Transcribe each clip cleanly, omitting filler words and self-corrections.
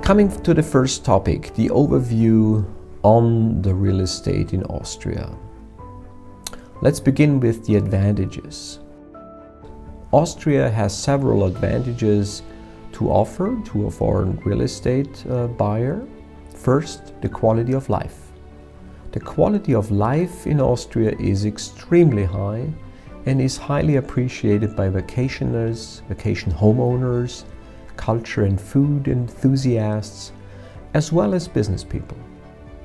Coming to the first topic, the overview on the real estate in Austria. Let's begin with the advantages. Austria has several advantages to offer to a foreign real estate buyer. First, the quality of life. The quality of life in Austria is extremely high and is highly appreciated by vacationers, vacation homeowners, culture and food enthusiasts, as well as business people.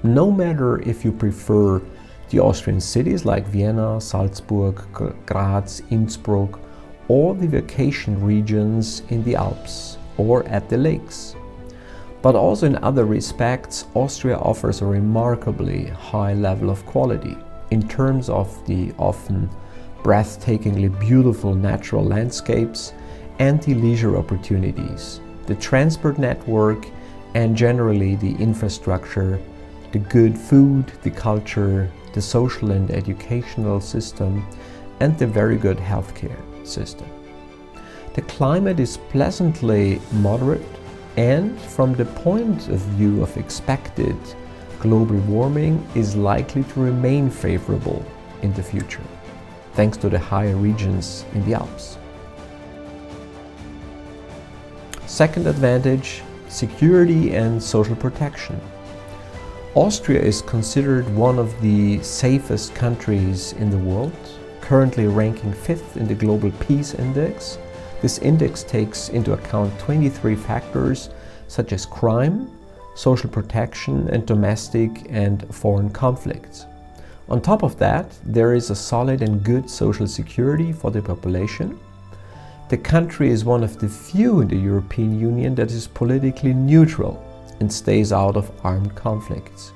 No matter if you prefer the Austrian cities like Vienna, Salzburg, Graz, Innsbruck, or the vacation regions in the Alps or at the lakes. But also in other respects, Austria offers a remarkably high level of quality in terms of the often breathtakingly beautiful natural landscapes and the leisure opportunities, the transport network, and generally the infrastructure, the good food, the culture, the social and educational system, and the very good healthcare system. The climate is pleasantly moderate and, from the point of view of expected global warming, is likely to remain favorable in the future, thanks to the higher regions in the Alps. Second advantage, security and social protection. Austria is considered one of the safest countries in the world, currently ranking 5th in the Global Peace Index. This index takes into account 23 factors such as crime, social protection, and domestic and foreign conflicts. On top of that, there is a solid and good social security for the population. The country is one of the few in the European Union that is politically neutral and stays out of armed conflicts.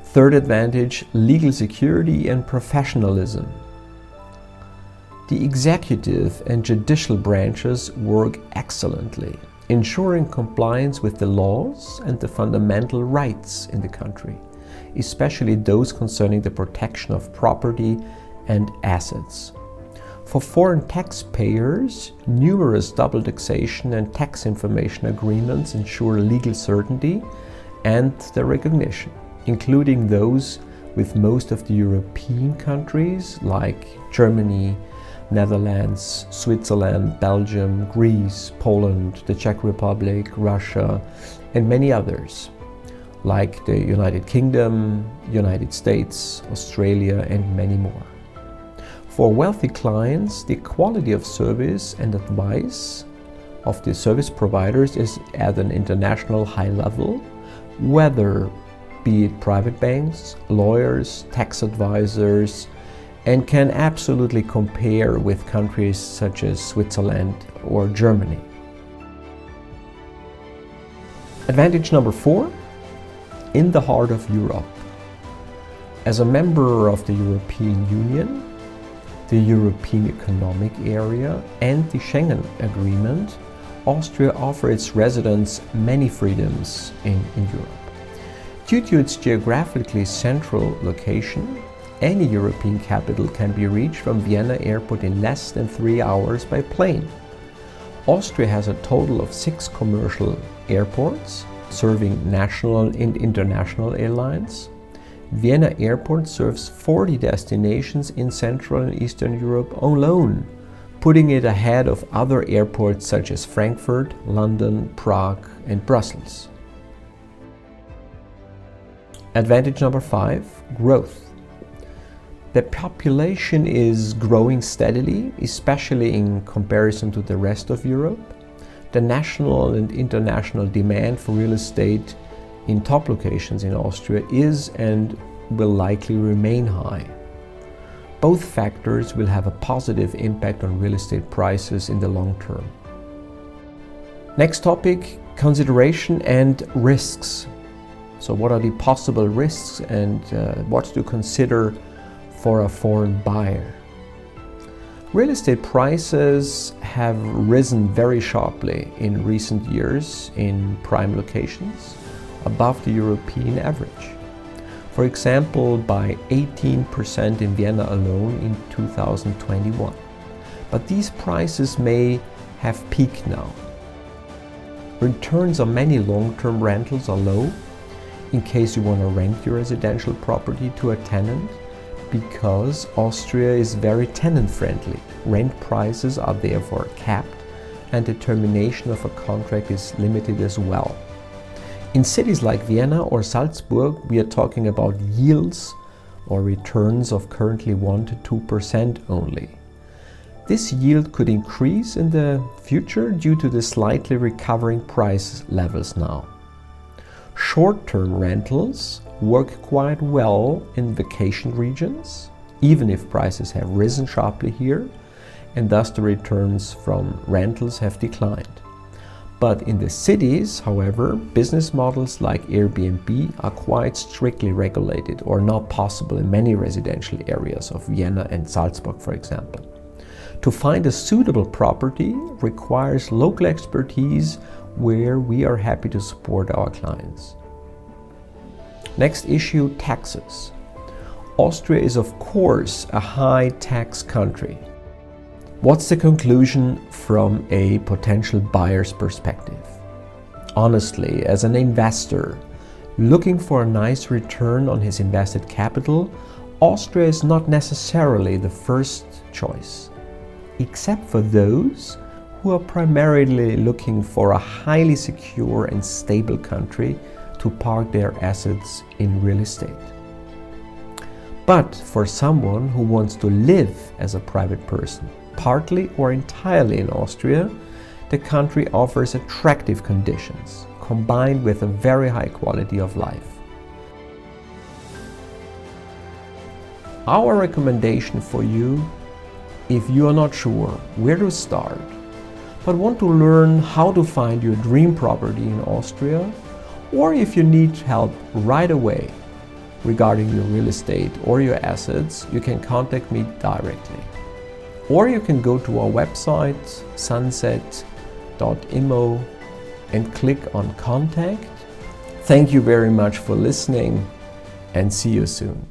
Third advantage, legal security and professionalism. The executive and judicial branches work excellently, ensuring compliance with the laws and the fundamental rights in the country, especially those concerning the protection of property and assets. For foreign taxpayers, numerous double taxation and tax information agreements ensure legal certainty and their recognition, including those with most of the European countries like Germany, Netherlands, Switzerland, Belgium, Greece, Poland, the Czech Republic, Russia, and many others, like the United Kingdom, United States, Australia, and many more. For wealthy clients, the quality of service and advice of the service providers is at an international high level, whether be it private banks, lawyers, tax advisors, and can absolutely compare with countries such as Switzerland or Germany. Advantage number 4, in the heart of Europe. As a member of the European Union, the European Economic Area, and the Schengen Agreement, Austria offers its residents many freedoms in Europe. Due to its geographically central location, any European capital can be reached from Vienna Airport in less than 3 hours by plane. Austria has a total of 6 commercial airports, serving national and international airlines. Vienna Airport serves 40 destinations in Central and Eastern Europe alone, putting it ahead of other airports such as Frankfurt, London, Prague, and Brussels. Advantage number 5, growth. The population is growing steadily, especially in comparison to the rest of Europe. The national and international demand for real estate in top locations in Austria is and will likely remain high. Both factors will have a positive impact on real estate prices in the long term. Next topic, consideration and risks. So what are the possible risks and what to consider for a foreign buyer? Real estate prices have risen very sharply in recent years in prime locations, above the European average. For example, by 18% in Vienna alone in 2021. But these prices may have peaked now. Returns on many long-term rentals are low in case you want to rent your residential property to a tenant, because Austria is very tenant-friendly. Rent prices are therefore capped and the termination of a contract is limited as well. In cities like Vienna or Salzburg, we are talking about yields or returns of currently 1 to 2% only. This yield could increase in the future due to the slightly recovering price levels now. Short-term rentals work quite well in vacation regions, even if prices have risen sharply here, and thus the returns from rentals have declined. But in the cities, however, business models like Airbnb are quite strictly regulated or not possible in many residential areas of Vienna and Salzburg, for example. To find a suitable property requires local expertise, where we are happy to support our clients. Next issue, taxes. Austria is of course a high tax country. What's the conclusion from a potential buyer's perspective? Honestly, as an investor looking for a nice return on his invested capital, Austria is not necessarily the first choice, except for those who are primarily looking for a highly secure and stable country to park their assets in real estate. But for someone who wants to live as a private person, partly or entirely in Austria, the country offers attractive conditions, combined with a very high quality of life. Our recommendation for you, if you are not sure where to start, but want to learn how to find your dream property in Austria, or if you need help right away regarding your real estate or your assets, you can contact me directly. Or you can go to our website sunset.immo and click on Contact. Thank you very much for listening and see you soon.